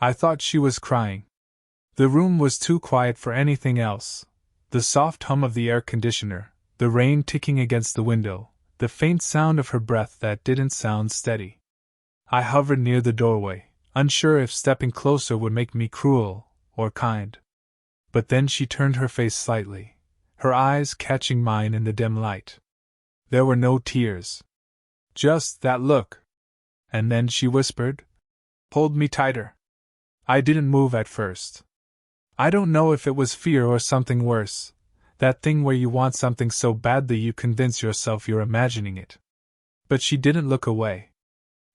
I thought she was crying. The room was too quiet for anything else. The soft hum of the air conditioner, the rain ticking against the window, the faint sound of her breath that didn't sound steady. I hovered near the doorway, unsure if stepping closer would make me cruel or kind. But then she turned her face slightly, her eyes catching mine in the dim light. There were no tears. Just that look. And then she whispered, "Hold me tighter." I didn't move at first. I don't know if it was fear or something worse, that thing where you want something so badly you convince yourself you're imagining it. But she didn't look away.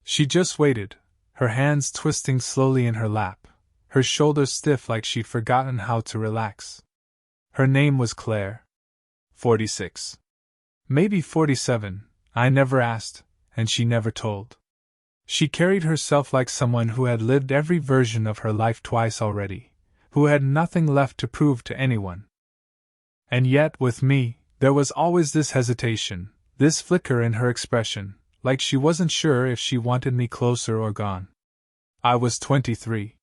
She just waited, her hands twisting slowly in her lap, her shoulders stiff like she'd forgotten how to relax. Her name was Claire. 46. Maybe 47, I never asked, and she never told. She carried herself like someone who had lived every version of her life twice already, who had nothing left to prove to anyone. And yet, with me, there was always this hesitation, this flicker in her expression, like she wasn't sure if she wanted me closer or gone. I was 23.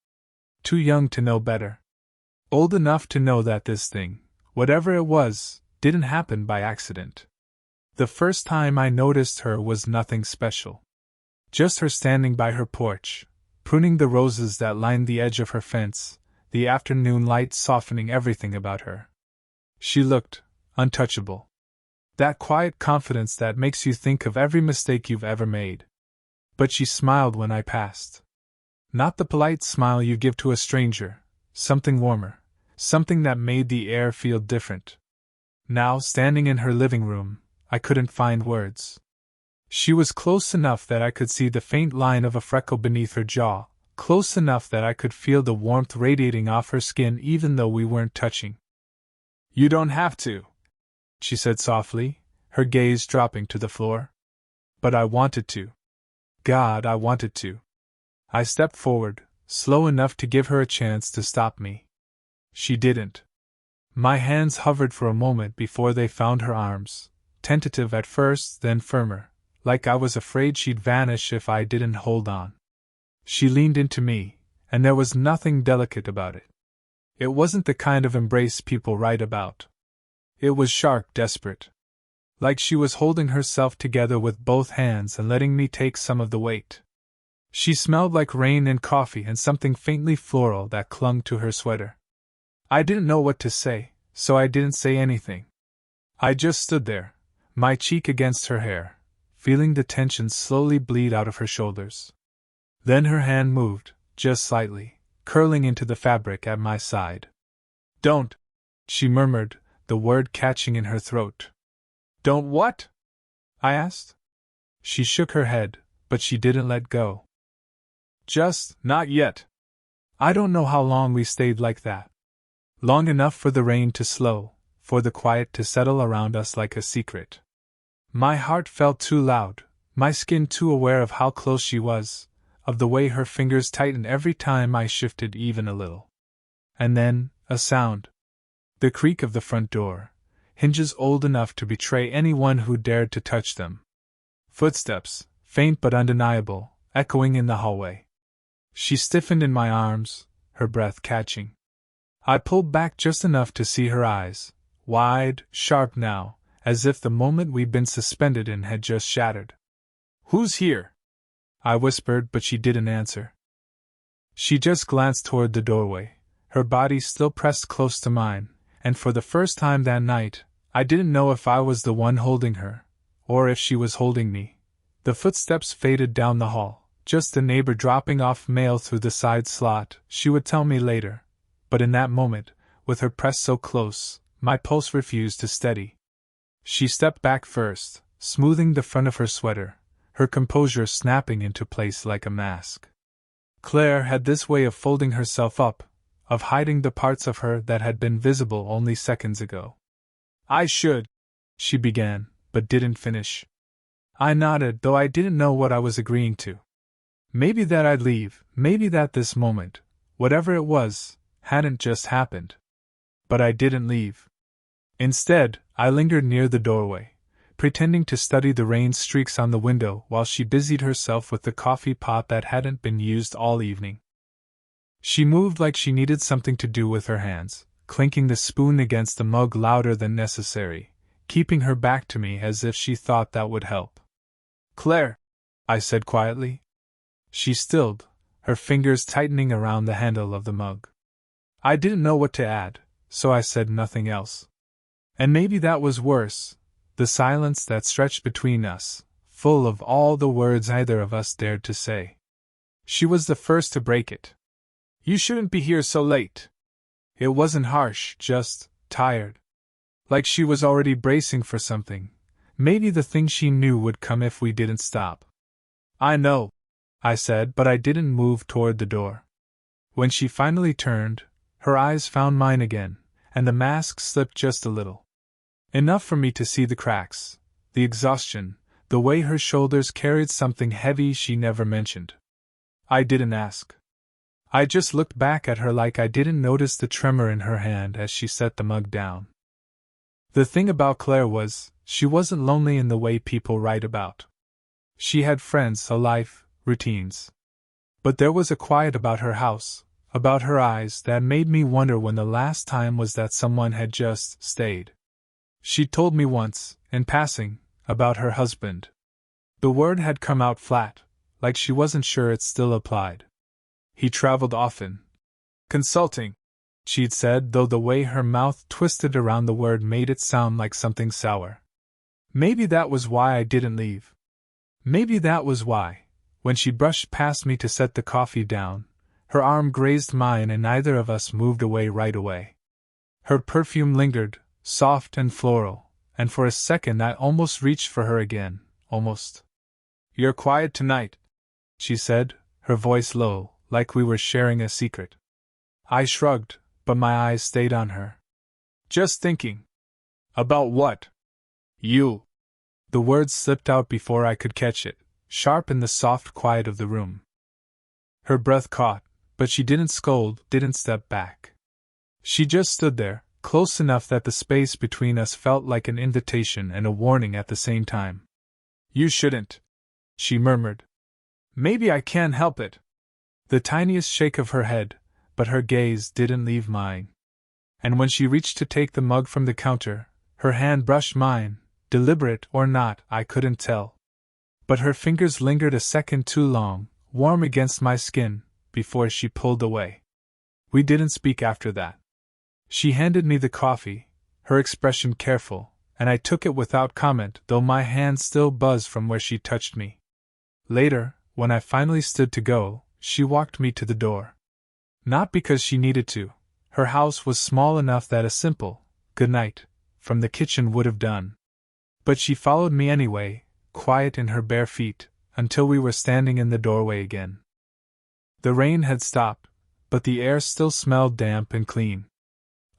Too young to know better. Old enough to know that this thing, whatever it was, didn't happen by accident. The first time I noticed her was nothing special. Just her standing by her porch, pruning the roses that lined the edge of her fence, the afternoon light softening everything about her. She looked untouchable. That quiet confidence that makes you think of every mistake you've ever made. But she smiled when I passed. Not the polite smile you give to a stranger, something warmer, something that made the air feel different. Now, standing in her living room, I couldn't find words. She was close enough that I could see the faint line of a freckle beneath her jaw, close enough that I could feel the warmth radiating off her skin even though we weren't touching. "You don't have to," she said softly, her gaze dropping to the floor. But I wanted to. God, I wanted to. I stepped forward, slow enough to give her a chance to stop me. She didn't. My hands hovered for a moment before they found her arms, tentative at first, then firmer, like I was afraid she'd vanish if I didn't hold on. She leaned into me, and there was nothing delicate about it. It wasn't the kind of embrace people write about. It was sharp, desperate. Like she was holding herself together with both hands and letting me take some of the weight. She smelled like rain and coffee and something faintly floral that clung to her sweater. I didn't know what to say, so I didn't say anything. I just stood there, my cheek against her hair, feeling the tension slowly bleed out of her shoulders. Then her hand moved, just slightly, curling into the fabric at my side. "Don't," she murmured, the word catching in her throat. "Don't what?" I asked. She shook her head, but she didn't let go. "Just, not yet." I don't know how long we stayed like that. Long enough for the rain to slow, for the quiet to settle around us like a secret. My heart felt too loud, my skin too aware of how close she was, of the way her fingers tightened every time I shifted even a little. And then, a sound. The creak of the front door, hinges old enough to betray anyone who dared to touch them. Footsteps, faint but undeniable, echoing in the hallway. She stiffened in my arms, her breath catching. I pulled back just enough to see her eyes, wide, sharp now, as if the moment we'd been suspended in had just shattered. "Who's here?" I whispered, but she didn't answer. She just glanced toward the doorway, her body still pressed close to mine, and for the first time that night, I didn't know if I was the one holding her, or if she was holding me. The footsteps faded down the hall, just a neighbor dropping off mail through the side slot, she would tell me later. But in that moment, with her pressed so close, my pulse refused to steady. She stepped back first, smoothing the front of her sweater, her composure snapping into place like a mask. Claire had this way of folding herself up, of hiding the parts of her that had been visible only seconds ago. "I should," she began, but didn't finish. I nodded, though I didn't know what I was agreeing to. Maybe that I'd leave, maybe that this moment, whatever it was, hadn't just happened. But I didn't leave. Instead, I lingered near the doorway, pretending to study the rain streaks on the window while she busied herself with the coffee pot that hadn't been used all evening. She moved like she needed something to do with her hands, clinking the spoon against the mug louder than necessary, keeping her back to me as if she thought that would help. "Claire," I said quietly. She stilled, her fingers tightening around the handle of the mug. I didn't know what to add, so I said nothing else. And maybe that was worse, the silence that stretched between us, full of all the words either of us dared to say. She was the first to break it. "You shouldn't be here so late." It wasn't harsh, just tired. Like she was already bracing for something, maybe the thing she knew would come if we didn't stop. "I know," I said, but I didn't move toward the door. When she finally turned, her eyes found mine again, and the mask slipped just a little. Enough for me to see the cracks, the exhaustion, the way her shoulders carried something heavy she never mentioned. I didn't ask. I just looked back at her like I didn't notice the tremor in her hand as she set the mug down. The thing about Claire was, she wasn't lonely in the way people write about. She had friends, a life, routines. But there was a quiet about her house, about her eyes, that made me wonder when the last time was that someone had just stayed. She told me once, in passing, about her husband. The word had come out flat, like she wasn't sure it still applied. He traveled often. "Consulting," she'd said, though the way her mouth twisted around the word made it sound like something sour. Maybe that was why I didn't leave. Maybe that was why, when she brushed past me to set the coffee down, her arm grazed mine and neither of us moved away right away. Her perfume lingered, soft and floral, and for a second I almost reached for her again, almost. "You're quiet tonight," she said, her voice low, like we were sharing a secret. I shrugged, but my eyes stayed on her. "Just thinking." "About what?" "You." The words slipped out before I could catch it, sharp in the soft quiet of the room. Her breath caught, but she didn't scold, didn't step back. She just stood there, close enough that the space between us felt like an invitation and a warning at the same time. "You shouldn't," she murmured. "Maybe I can't help it." The tiniest shake of her head, but her gaze didn't leave mine. And when she reached to take the mug from the counter, her hand brushed mine, deliberate or not, I couldn't tell. But her fingers lingered a second too long, warm against my skin, before she pulled away. We didn't speak after that. She handed me the coffee, her expression careful, and I took it without comment, though my hand still buzzed from where she touched me. Later, when I finally stood to go, she walked me to the door. Not because she needed to. Her house was small enough that a simple "good night" from the kitchen would have done. But she followed me anyway, quiet in her bare feet, until we were standing in the doorway again. The rain had stopped, but the air still smelled damp and clean.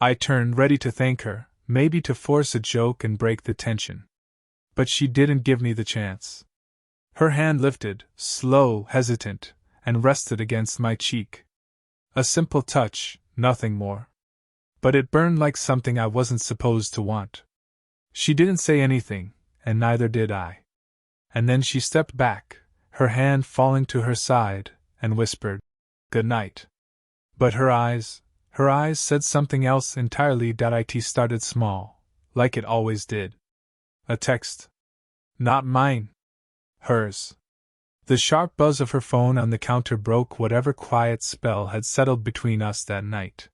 I turned, ready to thank her, maybe to force a joke and break the tension. But she didn't give me the chance. Her hand lifted, slow, hesitant, and rested against my cheek. A simple touch, nothing more. But it burned like something I wasn't supposed to want. She didn't say anything, and neither did I. And then she stepped back, her hand falling to her side, and whispered, "Good night." But her eyes said something else entirely. It started small, like it always did. A text. Not mine. Hers. The sharp buzz of her phone on the counter broke whatever quiet spell had settled between us that night.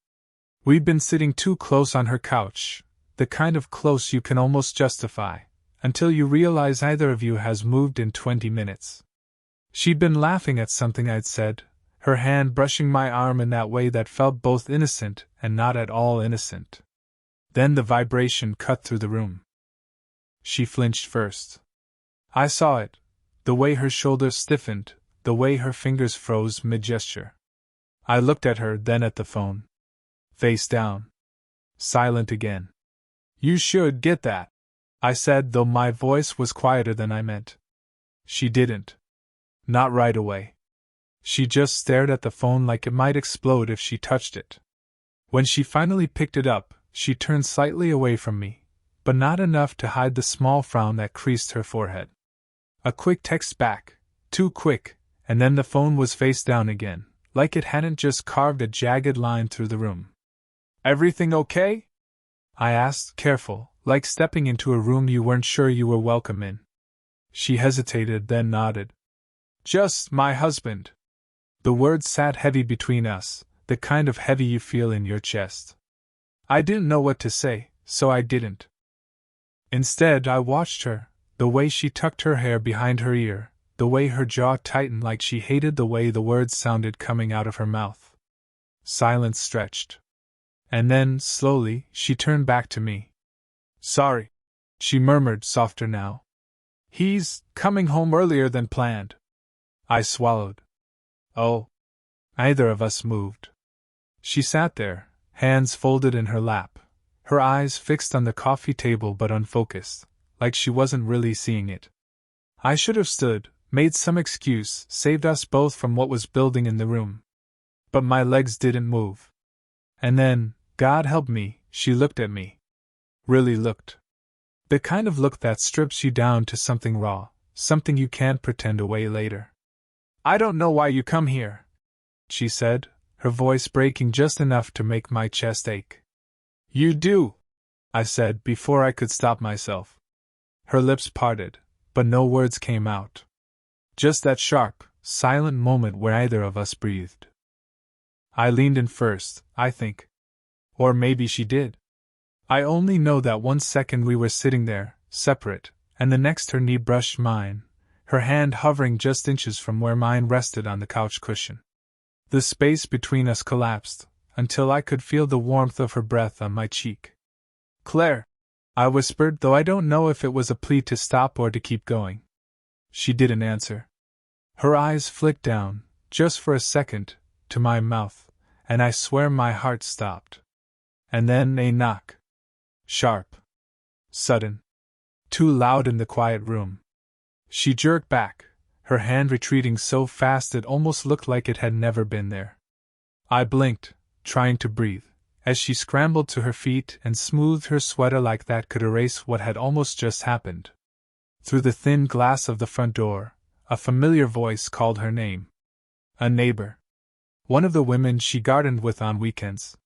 We'd been sitting too close on her couch, the kind of close you can almost justify, until you realize either of you has moved in 20 minutes. She'd been laughing at something I'd said, her hand brushing my arm in that way that felt both innocent and not at all innocent. Then the vibration cut through the room. She flinched first. I saw it, the way her shoulders stiffened, the way her fingers froze mid-gesture. I looked at her, then at the phone. Face down. Silent again. "You should get that," I said, though my voice was quieter than I meant. She didn't. Not right away. She just stared at the phone like it might explode if she touched it. When she finally picked it up, she turned slightly away from me, but not enough to hide the small frown that creased her forehead. A quick text back, too quick, and then the phone was face down again, like it hadn't just carved a jagged line through the room. "Everything okay?" I asked, careful, like stepping into a room you weren't sure you were welcome in. She hesitated, then nodded. "Just my husband." The words sat heavy between us, the kind of heavy you feel in your chest. I didn't know what to say, so I didn't. Instead, I watched her, the way she tucked her hair behind her ear, the way her jaw tightened like she hated the way the words sounded coming out of her mouth. Silence stretched. And then, slowly, she turned back to me. "Sorry," she murmured, softer now. "He's coming home earlier than planned." I swallowed. "Oh." Neither of us moved. She sat there, hands folded in her lap, her eyes fixed on the coffee table but unfocused, like she wasn't really seeing it. I should have stood, made some excuse, saved us both from what was building in the room. But my legs didn't move. And then, God help me, she looked at me. Really looked. The kind of look that strips you down to something raw, something you can't pretend away later. "I don't know why you come here," she said, her voice breaking just enough to make my chest ache. "You do," I said before I could stop myself. Her lips parted, but no words came out. Just that sharp, silent moment where either of us breathed. I leaned in first, I think. Or maybe she did. I only know that 1 second we were sitting there, separate, and the next her knee brushed mine, her hand hovering just inches from where mine rested on the couch cushion. The space between us collapsed, until I could feel the warmth of her breath on my cheek. "Claire," I whispered, though I don't know if it was a plea to stop or to keep going. She didn't answer. Her eyes flicked down, just for a second, to my mouth, and I swear my heart stopped. And then a knock. Sharp. Sudden. Too loud in the quiet room. She jerked back, her hand retreating so fast it almost looked like it had never been there. I blinked, trying to breathe, as she scrambled to her feet and smoothed her sweater like that could erase what had almost just happened. Through the thin glass of the front door, a familiar voice called her name. A neighbor. One of the women she gardened with on weekends.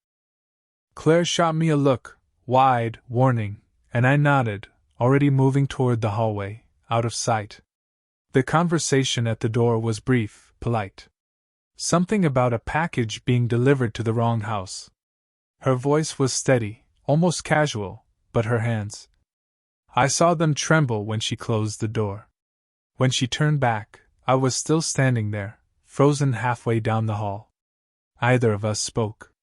Claire shot me a look, wide, warning, and I nodded, already moving toward the hallway, out of sight. The conversation at the door was brief, polite. Something about a package being delivered to the wrong house. Her voice was steady, almost casual, but her hands. I saw them tremble when she closed the door. When she turned back, I was still standing there, frozen halfway down the hall. Neither of us spoke.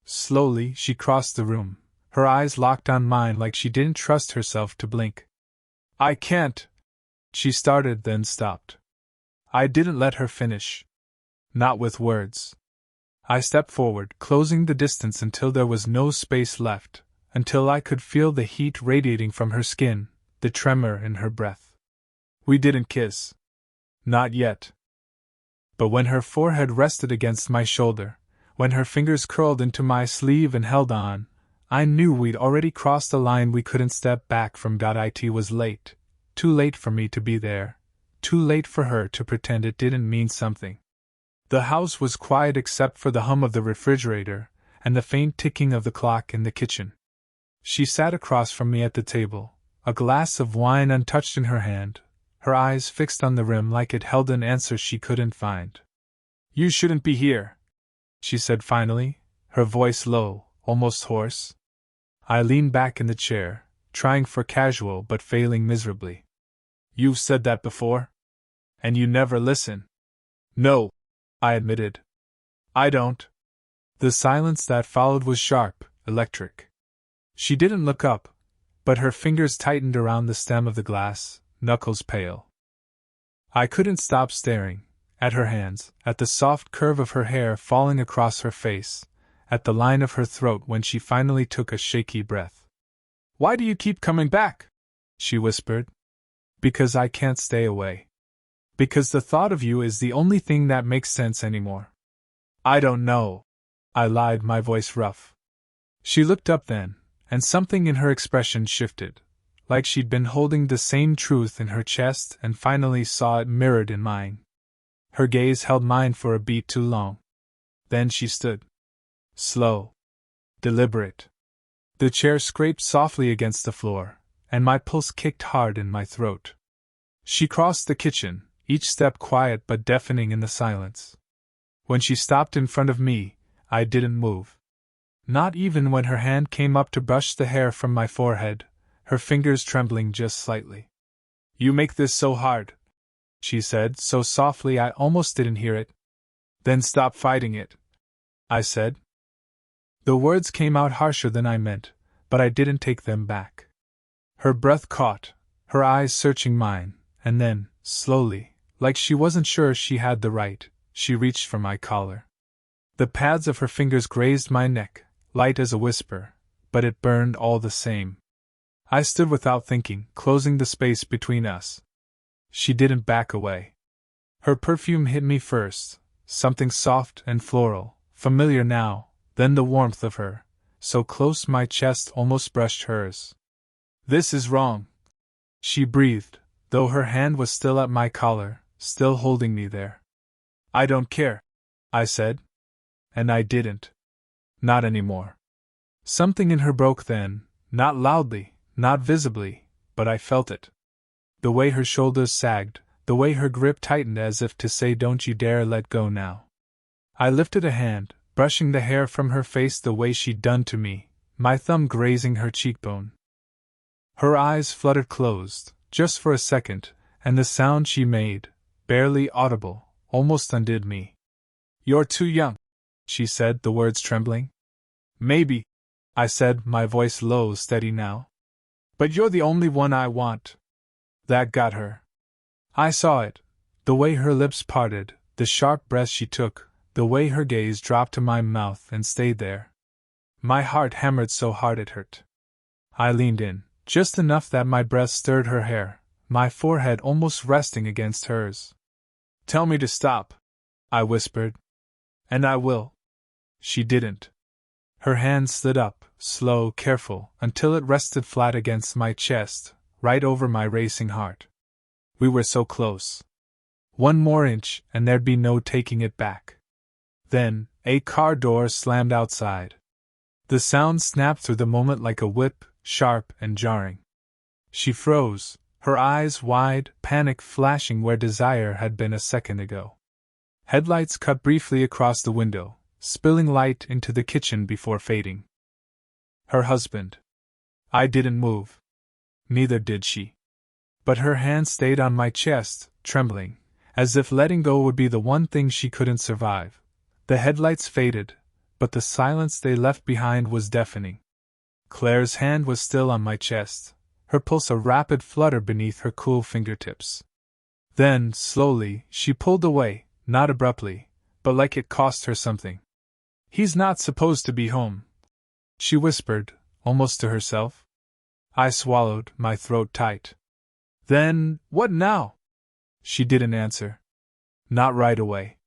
Slowly, she crossed the room, her eyes locked on mine like she didn't trust herself to blink. "I can't," she started, then stopped. I didn't let her finish. Not with words. I stepped forward, closing the distance until there was no space left, until I could feel the heat radiating from her skin, the tremor in her breath. We didn't kiss. Not yet. But when her forehead rested against my shoulder, when her fingers curled into my sleeve and held on, I knew we'd already crossed a line we couldn't step back from. It was late. Too late for me to be there. Too late for her to pretend it didn't mean something. The house was quiet except for the hum of the refrigerator and the faint ticking of the clock in the kitchen. She sat across from me at the table, a glass of wine untouched in her hand, her eyes fixed on the rim like it held an answer she couldn't find. "You shouldn't be here," she said finally, her voice low, almost hoarse. I leaned back in the chair, trying for casual but failing miserably. "You've said that before? And you never listen." "No," I admitted. "I don't." The silence that followed was sharp, electric. She didn't look up, but her fingers tightened around the stem of the glass, knuckles pale. I couldn't stop staring, at her hands, at the soft curve of her hair falling across her face, at the line of her throat when she finally took a shaky breath. "Why do you keep coming back?" she whispered. "Because I can't stay away. Because the thought of you is the only thing that makes sense anymore." "I don't know," I lied, my voice rough. She looked up then, and something in her expression shifted, like she'd been holding the same truth in her chest and finally saw it mirrored in mine. Her gaze held mine for a beat too long. Then she stood. Slow. Deliberate. The chair scraped softly against the floor, and my pulse kicked hard in my throat. She crossed the kitchen, each step quiet but deafening in the silence. When she stopped in front of me, I didn't move. Not even when her hand came up to brush the hair from my forehead, her fingers trembling just slightly. "You make this so hard," she said, so softly I almost didn't hear it. "Then stop fighting it," I said. The words came out harsher than I meant, but I didn't take them back. Her breath caught, her eyes searching mine, and then, slowly, like she wasn't sure she had the right, she reached for my collar. The pads of her fingers grazed my neck, light as a whisper, but it burned all the same. I stood without thinking, closing the space between us. She didn't back away. Her perfume hit me first, something soft and floral, familiar now, then the warmth of her, so close my chest almost brushed hers. "This is wrong," she breathed, though her hand was still at my collar, still holding me there. "I don't care," I said. And I didn't. Not anymore. Something in her broke then, not loudly, not visibly, but I felt it. The way her shoulders sagged, the way her grip tightened as if to say, "Don't you dare let go now." I lifted a hand, brushing the hair from her face the way she'd done to me, my thumb grazing her cheekbone. Her eyes fluttered closed, just for a second, and the sound she made, barely audible, almost undid me. "You're too young," she said, the words trembling. "Maybe," I said, my voice low, steady now. "But you're the only one I want." That got her. I saw it, the way her lips parted, the sharp breath she took, the way her gaze dropped to my mouth and stayed there. My heart hammered so hard it hurt. I leaned in, just enough that my breath stirred her hair, my forehead almost resting against hers. "Tell me to stop," I whispered. "And I will." She didn't. Her hand slid up, slow, careful, until it rested flat against my chest, right over my racing heart. We were so close. One more inch, and there'd be no taking it back. Then, a car door slammed outside. The sound snapped through the moment like a whip, sharp and jarring. She froze, her eyes wide, panic flashing where desire had been a second ago. Headlights cut briefly across the window, spilling light into the kitchen before fading. Her husband. I didn't move. Neither did she. But her hand stayed on my chest, trembling, as if letting go would be the one thing she couldn't survive. The headlights faded, but the silence they left behind was deafening. Claire's hand was still on my chest, her pulse a rapid flutter beneath her cool fingertips. Then, slowly, she pulled away, not abruptly, but like it cost her something. "He's not supposed to be home," she whispered, almost to herself. I swallowed, my throat tight. "Then, what now?" She didn't answer. Not right away.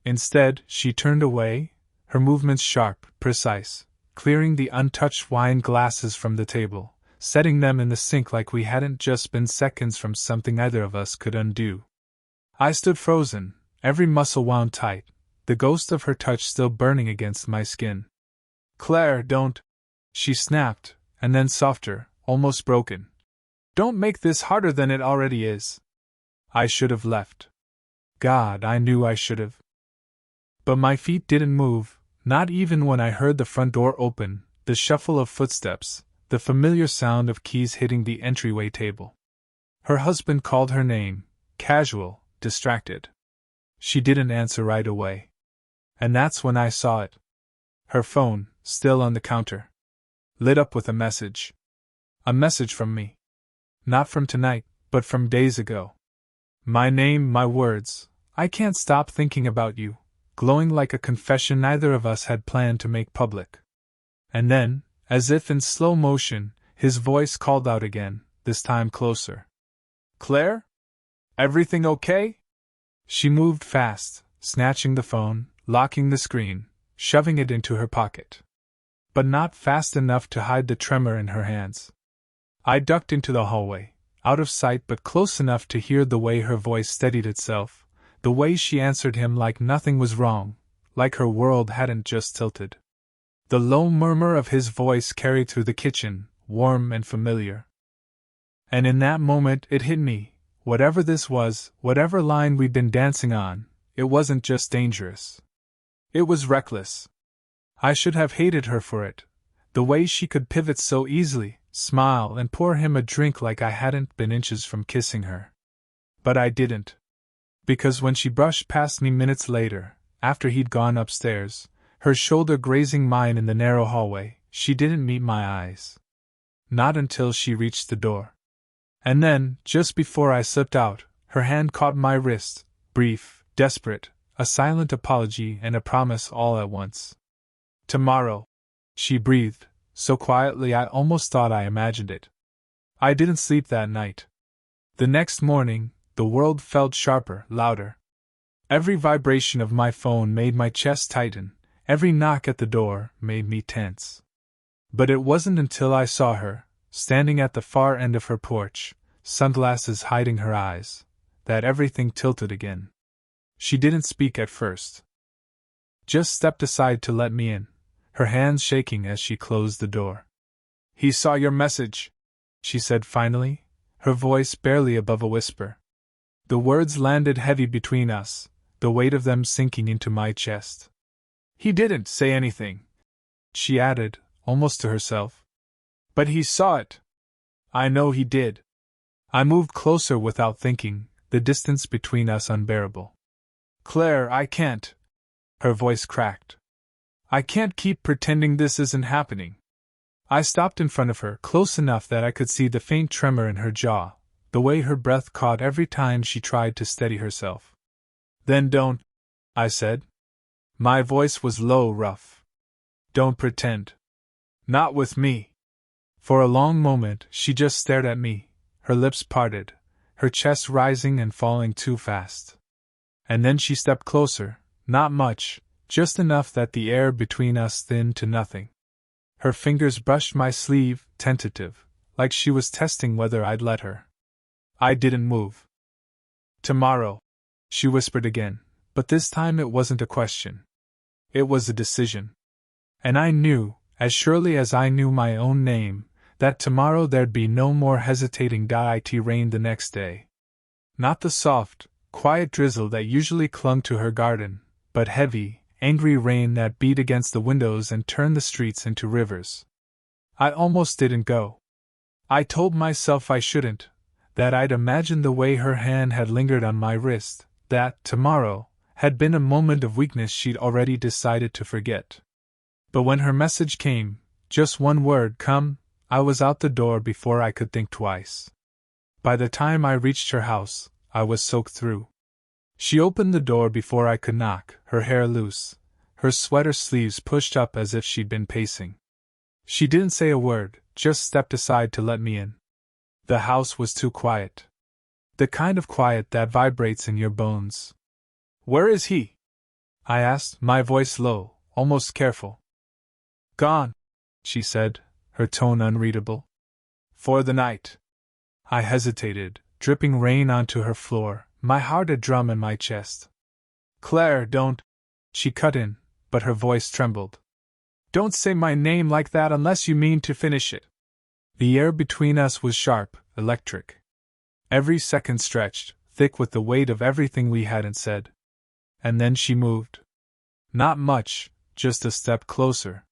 Instead, she turned away, her movements sharp, precise, clearing the untouched wine glasses from the table, setting them in the sink like we hadn't just been seconds from something either of us could undo. I stood frozen, every muscle wound tight, the ghost of her touch still burning against my skin. "Claire, don't," she snapped, and then softer, almost broken. "Don't make this harder than it already is." I should have left. God, I knew I should have. But my feet didn't move, not even when I heard the front door open, the shuffle of footsteps, the familiar sound of keys hitting the entryway table. Her husband called her name, casual, distracted. She didn't answer right away. And that's when I saw it. Her phone, still on the counter, lit up with a message. A message from me. Not from tonight, but from days ago. My name, my words, "I can't stop thinking about you," glowing like a confession neither of us had planned to make public. And then, as if in slow motion, his voice called out again, this time closer. "Claire? Everything okay?" She moved fast, snatching the phone, locking the screen, shoving it into her pocket. But not fast enough to hide the tremor in her hands. I ducked into the hallway, out of sight but close enough to hear the way her voice steadied itself, the way she answered him like nothing was wrong, like her world hadn't just tilted. The low murmur of his voice carried through the kitchen, warm and familiar. And in that moment it hit me, whatever this was, whatever line we'd been dancing on, it wasn't just dangerous. It was reckless. I should have hated her for it, the way she could pivot so easily, smile and pour him a drink like I hadn't been inches from kissing her. But I didn't. Because when she brushed past me minutes later, after he'd gone upstairs, her shoulder grazing mine in the narrow hallway, she didn't meet my eyes. Not until she reached the door. And then, just before I slipped out, her hand caught my wrist, brief, desperate, a silent apology and a promise all at once. Tomorrow, she breathed, so quietly I almost thought I imagined it. I didn't sleep that night. The next morning, the world felt sharper, louder. Every vibration of my phone made my chest tighten, every knock at the door made me tense. But it wasn't until I saw her, standing at the far end of her porch, sunglasses hiding her eyes, that everything tilted again. She didn't speak at first. Just stepped aside to let me in, her hands shaking as she closed the door. "He saw your message," she said finally, her voice barely above a whisper. The words landed heavy between us, the weight of them sinking into my chest. "He didn't say anything," she added, almost to herself. "But he saw it. I know he did." I moved closer without thinking, the distance between us unbearable. "Claire, I can't." Her voice cracked. "I can't keep pretending this isn't happening." I stopped in front of her, close enough that I could see the faint tremor in her jaw, the way her breath caught every time she tried to steady herself. "Then don't," I said. My voice was low, rough. "Don't pretend. Not with me." For a long moment she just stared at me, her lips parted, her chest rising and falling too fast. And then she stepped closer, not much, just enough that the air between us thinned to nothing. Her fingers brushed my sleeve, tentative, like she was testing whether I'd let her. I didn't move. "Tomorrow," she whispered again, but this time it wasn't a question. It was a decision. And I knew, as surely as I knew my own name, that tomorrow there'd be no more hesitating. It rained the next day. Not the soft, quiet drizzle that usually clung to her garden, but heavy, angry rain that beat against the windows and turned the streets into rivers. I almost didn't go. I told myself I shouldn't, that I'd imagined the way her hand had lingered on my wrist, that tomorrow had been a moment of weakness she'd already decided to forget. But when her message came, just one word, "Come," I was out the door before I could think twice. By the time I reached her house, I was soaked through. She opened the door before I could knock, her hair loose, her sweater sleeves pushed up as if she'd been pacing. She didn't say a word, just stepped aside to let me in. The house was too quiet. The kind of quiet that vibrates in your bones. "Where is he?" I asked, my voice low, almost careful. "Gone," she said, her tone unreadable. "For the night." I hesitated, dripping rain onto her floor, my heart a drum in my chest. "Claire, don't," she cut in, but her voice trembled. "Don't say my name like that unless you mean to finish it." The air between us was sharp, electric. Every second stretched, thick with the weight of everything we hadn't said. And then she moved. Not much, just a step closer.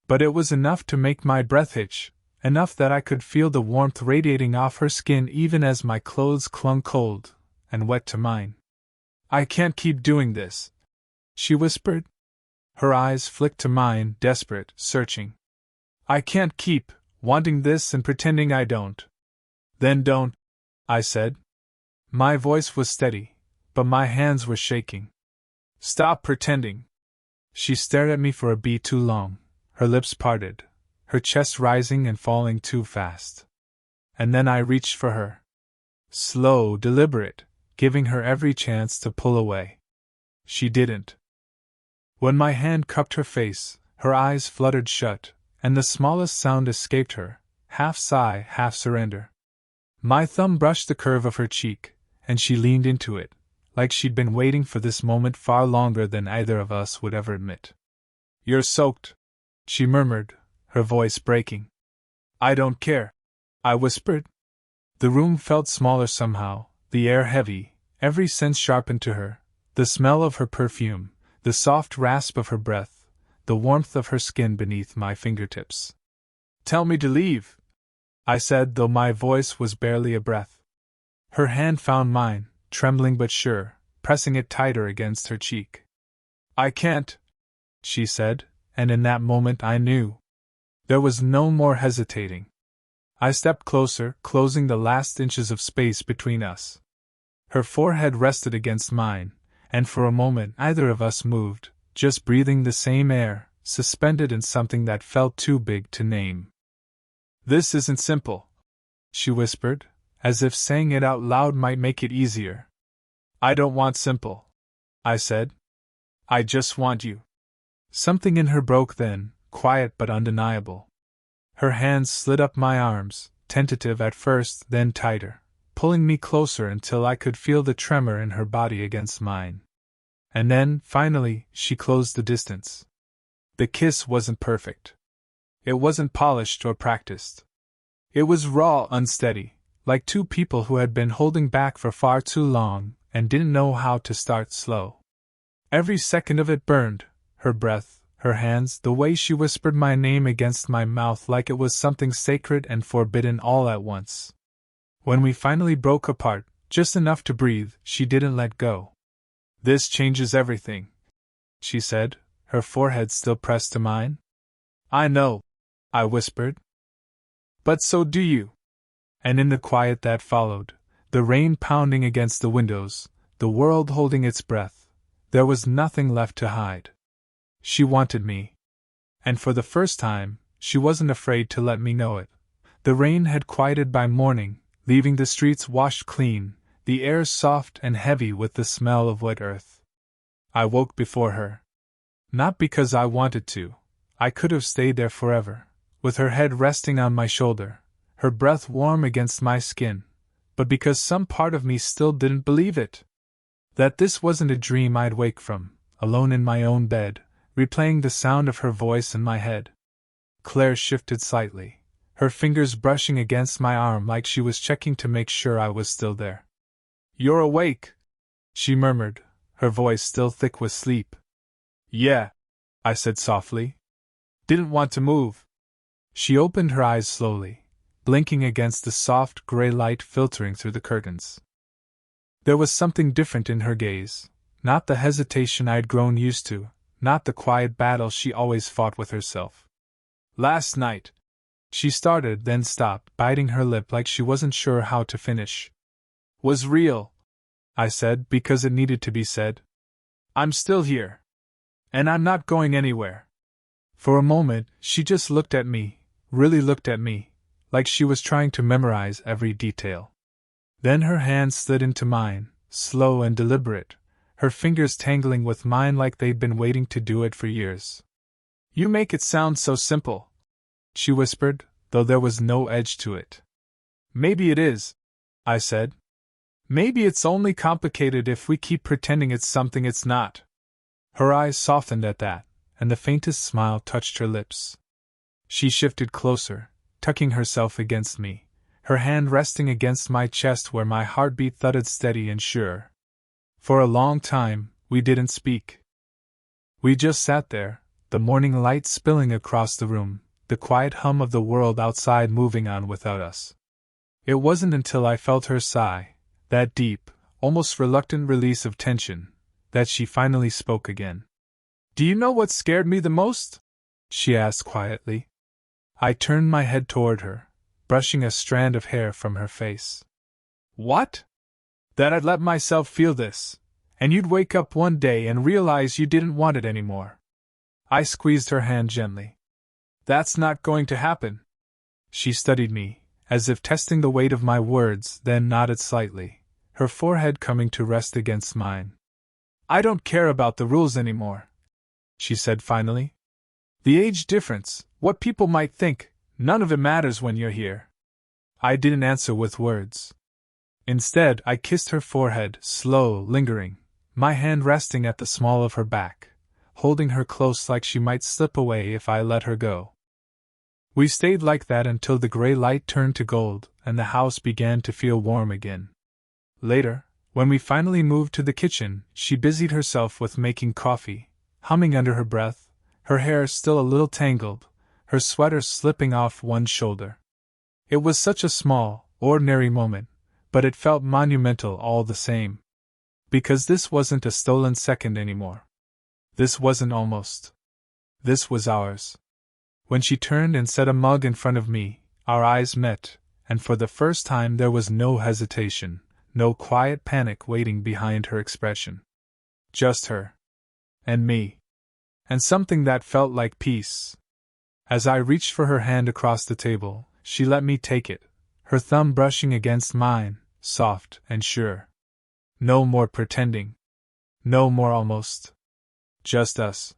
But it was enough to make my breath hitch, enough that I could feel the warmth radiating off her skin even as my clothes clung cold and wet to mine. "I can't keep doing this," she whispered. Her eyes flicked to mine, desperate, searching. "I can't keep wanting this and pretending I don't." "Then don't," I said. My voice was steady, but my hands were shaking. "Stop pretending." She stared at me for a beat too long, her lips parted, her chest rising and falling too fast. And then I reached for her. Slow, deliberate, giving her every chance to pull away. She didn't. When my hand cupped her face, her eyes fluttered shut, and the smallest sound escaped her, half sigh, half surrender. My thumb brushed the curve of her cheek, and she leaned into it, like she'd been waiting for this moment far longer than either of us would ever admit. "You're soaked," she murmured, her voice breaking. "I don't care," I whispered. The room felt smaller somehow, the air heavy, every sense sharpened to her, the smell of her perfume, the soft rasp of her breath, the warmth of her skin beneath my fingertips. "Tell me to leave," I said, though my voice was barely a breath. Her hand found mine, trembling but sure, pressing it tighter against her cheek. "I can't," she said, and in that moment I knew. There was no more hesitating. I stepped closer, closing the last inches of space between us. Her forehead rested against mine, and for a moment neither of us moved, just breathing the same air, suspended in something that felt too big to name. "This isn't simple," she whispered, as if saying it out loud might make it easier. "I don't want simple," I said. "I just want you." Something in her broke then, quiet but undeniable. Her hands slid up my arms, tentative at first, then tighter, pulling me closer until I could feel the tremor in her body against mine. And then, finally, she closed the distance. The kiss wasn't perfect. It wasn't polished or practiced. It was raw, unsteady, like two people who had been holding back for far too long and didn't know how to start slow. Every second of it burned, her breath, her hands, the way she whispered my name against my mouth like it was something sacred and forbidden all at once. When we finally broke apart, just enough to breathe, she didn't let go. "This changes everything," she said, her forehead still pressed to mine. "I know," I whispered. "But so do you." And in the quiet that followed, the rain pounding against the windows, the world holding its breath, there was nothing left to hide. She wanted me. And for the first time, she wasn't afraid to let me know it. The rain had quieted by morning, leaving the streets washed clean, the air soft and heavy with the smell of wet earth. I woke before her. Not because I wanted to. I could have stayed there forever, with her head resting on my shoulder, her breath warm against my skin, but because some part of me still didn't believe it. That this wasn't a dream I'd wake from, alone in my own bed, replaying the sound of her voice in my head. Claire shifted slightly, her fingers brushing against my arm like she was checking to make sure I was still there. "You're awake," she murmured, her voice still thick with sleep. "Yeah," I said softly. "Didn't want to move." She opened her eyes slowly, blinking against the soft gray light filtering through the curtains. There was something different in her gaze, not the hesitation I'd grown used to, not the quiet battle she always fought with herself. "Last night," she started, then stopped, biting her lip like she wasn't sure how to finish. "Was real," I said, because it needed to be said. "I'm still here. And I'm not going anywhere." For a moment, she just looked at me, really looked at me, like she was trying to memorize every detail. Then her hand slid into mine, slow and deliberate, her fingers tangling with mine like they'd been waiting to do it for years. "You make it sound so simple," she whispered, though there was no edge to it. "Maybe it is," I said. "Maybe it's only complicated if we keep pretending it's something it's not." Her eyes softened at that, and the faintest smile touched her lips. She shifted closer, tucking herself against me, her hand resting against my chest where my heartbeat thudded steady and sure. For a long time, we didn't speak. We just sat there, the morning light spilling across the room, the quiet hum of the world outside moving on without us. It wasn't until I felt her sigh, that deep, almost reluctant release of tension, that she finally spoke again. "Do you know what scared me the most?" she asked quietly. I turned my head toward her, brushing a strand of hair from her face. "What?" "That I'd let myself feel this, and you'd wake up one day and realize you didn't want it anymore." I squeezed her hand gently. "That's not going to happen." She studied me, as if testing the weight of my words, then nodded slightly, her forehead coming to rest against mine. "I don't care about the rules anymore," she said finally. "The age difference, what people might think, none of it matters when you're here." I didn't answer with words. Instead, I kissed her forehead, slow, lingering, my hand resting at the small of her back, holding her close like she might slip away if I let her go. We stayed like that until the gray light turned to gold and the house began to feel warm again. Later, when we finally moved to the kitchen, she busied herself with making coffee, humming under her breath, her hair still a little tangled, her sweater slipping off one shoulder. It was such a small, ordinary moment, but it felt monumental all the same. Because this wasn't a stolen second anymore. This wasn't almost. This was ours. When she turned and set a mug in front of me, our eyes met, and for the first time there was no hesitation, no quiet panic waiting behind her expression. Just her. And me. And something that felt like peace. As I reached for her hand across the table, she let me take it, her thumb brushing against mine, soft and sure. No more pretending. No more almost. Just us.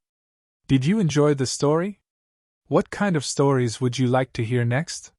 Did you enjoy the story? What kind of stories would you like to hear next?